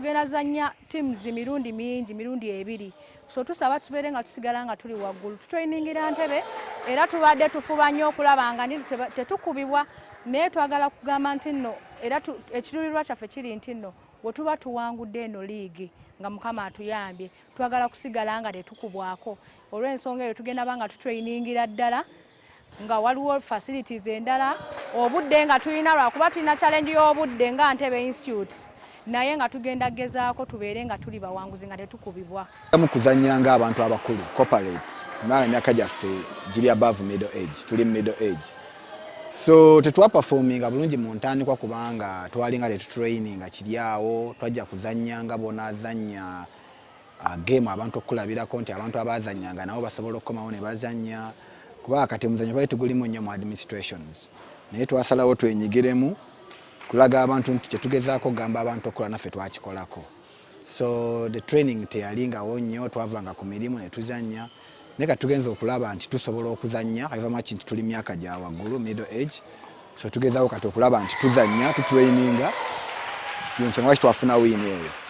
tugenda zanya teams mirundi mingi mirundi ebiri so tusaba tubeere nga tusigala nga tuli waggulu tutrainingira Entebbe era tubadde tufuba nnyo okulaba nga tetukubibwa naye twagala kugamba nti nno era ekiruubirirwa kyaffe kiri nti nno bwe tuba tuwangudde eno liigi nga Mukama atuyambye twagala kusigala nga tetukubwako olw'ensonga eyo tugenda banga tutrainingira ddala nga waliwo facilities endala obudde nga tulina lwakuba tulina challenge y'obudde nga Entebbe Institute naye nga tugenda gezaako tubeere nga tuli bawanguzi nga tetukubibwa. Mu kuzannya nga abantu abakulu corporate nga emyaka gyaffe giri above middle age tuli middle age so tetwa performinga bulungi mu ntandikwa kubanga twali nga tetutraininga kiri awo twajja kuzannya nga bona azannya game abantu okulabirako nti abantu abazannyanga nabo basobola okukomawo ne bazannya kuba kati omuzannyo gwali tugulimu nnyo mu administrations naye twasalawo twenyigiremu kulaga abantu nti kyetugezaako gamba abantu okukola naffe twakikolako so the training teyalingawo nnyo twavanga ku mirimu ne tuzannya naye kati tugenza okulaba nti tusobola okuzannya however much nti tuli myaka gya waggulu middle age so tugezaako kati okulaba nti tuzannya tutraininga ensonga lwaki twafuna wiini eyo.